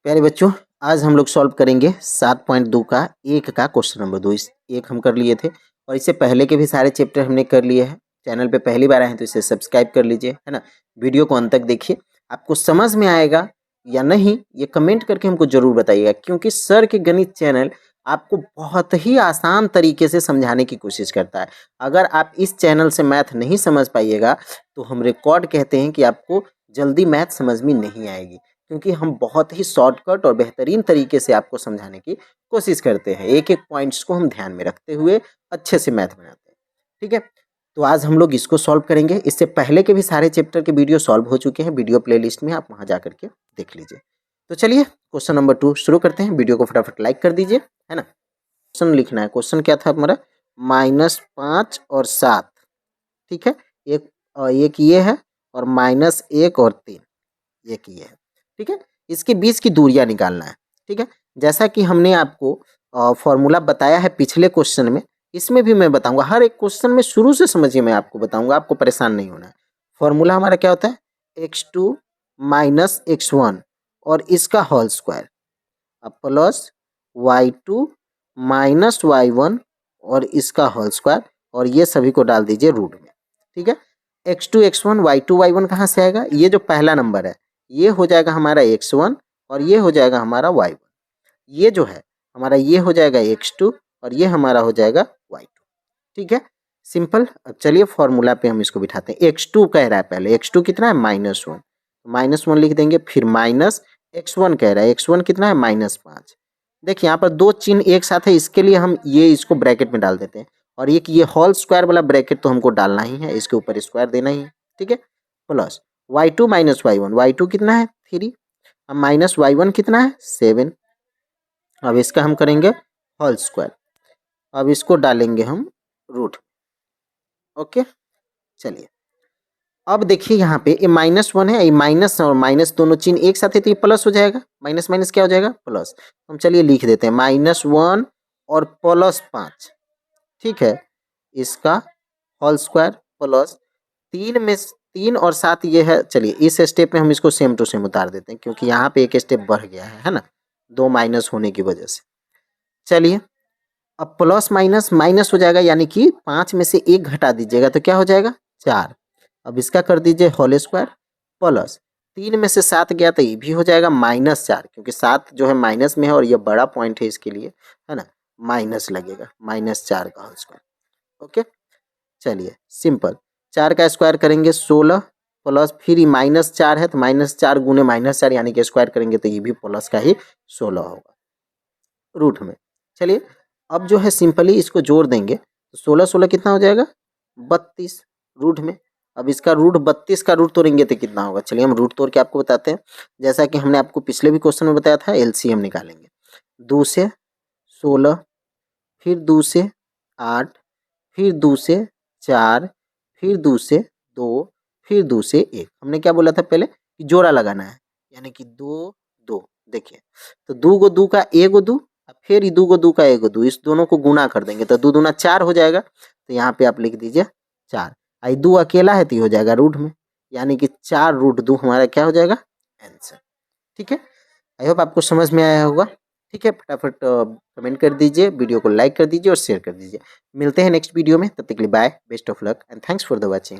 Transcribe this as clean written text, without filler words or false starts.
प्यारे बच्चों, आज हम लोग सॉल्व करेंगे 7.2 का एक का क्वेश्चन नंबर 2। इस एक हम कर लिए थे और इससे पहले के भी सारे चैप्टर हमने कर लिए हैं। चैनल पे पहली बार आए हैं तो इसे सब्सक्राइब कर लीजिए, है ना। वीडियो को अंत तक देखिए, आपको समझ में आएगा या नहीं ये कमेंट करके हमको जरूर बताइएगा, क्योंकि सर के गणित चैनल आपको बहुत ही आसान तरीके से समझाने की कोशिश करता है। अगर आप इस चैनल से मैथ नहीं समझ पाइएगा तो हम रिकॉर्ड कहते हैं कि आपको जल्दी मैथ समझ में नहीं आएगी, क्योंकि हम बहुत ही शॉर्टकट और बेहतरीन तरीके से आपको समझाने की कोशिश करते हैं। एक एक पॉइंट्स को हम ध्यान में रखते हुए अच्छे से मैथ बनाते हैं। ठीक है, तो आज हम लोग इसको सॉल्व करेंगे। इससे पहले के भी सारे चैप्टर के वीडियो सॉल्व हो चुके हैं, वीडियो प्लेलिस्ट में आप वहां जा करके देख लीजिए। तो चलिए क्वेश्चन नंबर 2 शुरू करते हैं। वीडियो को फटाफट लाइक कर दीजिए, है ना। क्वेश्चन लिखना है। क्वेश्चन क्या था हमारा? -5 और 7। ठीक है, एक ये है और -1 और 3 एक ये है। ठीक है, इसके बीच की दूरियां निकालना है। ठीक है, जैसा कि हमने आपको फॉर्मूला बताया है पिछले क्वेश्चन में, इसमें भी मैं बताऊंगा। हर एक क्वेश्चन में शुरू से समझिए, मैं आपको बताऊंगा, आपको परेशान नहीं होना है। फॉर्मूला हमारा क्या होता है? x2 माइनस x1 और इसका होल स्क्वायर अब प्लस y2 माइनस y1 और इसका होल स्क्वायर, और ये सभी को डाल दीजिए रूट में। ठीक है, x2 x1 y2 y1 कहाँ से आएगा? ये जो पहला नंबर है ये हो जाएगा हमारा x1 और ये हो जाएगा हमारा y1। ये जो है हमारा ये हो जाएगा x2 और ये हमारा हो जाएगा y2। ठीक है, सिंपल। अब चलिए फॉर्मूला पे हम इसको बिठाते हैं। x2 कह रहा है, पहले x2 कितना है? -1, -1 लिख देंगे। फिर माइनस x1 कह रहा है, x1 कितना है? -5। देखिए यहाँ पर दो चिन्ह एक साथ है, इसके लिए हम ये इसको ब्रैकेट में डाल देते हैं, और एक ये होल स्क्वायर वाला ब्रैकेट तो हमको डालना ही है, इसके ऊपर स्क्वायर देना ही है। ठीक है, plus y2 minus y1, y2 कितना है? 3, अब माइनस y1 कितना है? 7। अब इसका हम करेंगे होल स्क्वायर, अब इसको डालेंगे हम रूट। ओके, चलिए अब देखिए यहाँ पे ये -1 है, ये माइनस और माइनस दोनों चिन्ह एक साथ है तो ये प्लस हो जाएगा। माइनस माइनस क्या हो जाएगा? प्लस। हम चलिए लिख देते हैं -1 और +5। ठीक है, इसका होल स्क्वायर प्लस 3 और 7 ये है। चलिए इस स्टेप में हम इसको सेम टू सेम उतार देते हैं, क्योंकि यहाँ पे एक स्टेप बढ़ गया है ना, 2 माइनस होने की वजह से। चलिए अब प्लस माइनस माइनस हो जाएगा, यानी कि 5 में से 1 घटा दीजिएगा तो क्या हो जाएगा? 4। अब इसका कर दीजिए होल स्क्वायर प्लस 3 में से 7 गया तो ये भी हो जाएगा -4, क्योंकि 7 जो है माइनस में है और ये बड़ा पॉइंट है इसके लिए, है ना, माइनस लगेगा, -4 का होल स्क्वायर। ओके, चलिए सिंपल। 4 का स्क्वायर करेंगे 16 प्लस फिर -4 है तो -4 गुने -4 यानी कि स्क्वायर करेंगे तो ये भी प्लस का ही 16 होगा रूट में। चलिए अब जो है सिंपली इसको जोड़ देंगे तो 16 16 कितना हो जाएगा? 32 रूट में। अब इसका रूट 32 का रूट तोड़ेंगे तो कितना होगा? चलिए हम रूट तोड़ के आपको बताते हैं। जैसा कि हमने आपको पिछले भी क्वेश्चन में बताया था, एलसीएम निकालेंगे। 2 से 16, फिर 2 से 8, फिर 2 से 4, फिर 2 से 2, फिर 2 से 1। हमने क्या बोला था पहले कि जोड़ा लगाना है, यानी कि 2 2। देखिए तो 2 गो 2 का 1 गो 2, फिर 2 गो 2 का 1 गो 2, इस दोनों को गुना कर देंगे तो 2 दूना 4 हो जाएगा। तो यहाँ पे आप लिख दीजिए 4। आई 2 अकेला है तो ये हो जाएगा रूट में, यानी कि 4√2 हमारा क्या हो जाएगा? आंसर। ठीक है, आई होप आपको समझ में आया होगा। ठीक है, फटाफट कमेंट कर दीजिए, वीडियो को लाइक कर दीजिए और शेयर कर दीजिए। मिलते हैं नेक्स्ट वीडियो में, तब तक के लिए bye, best of luck and thanks for the watching.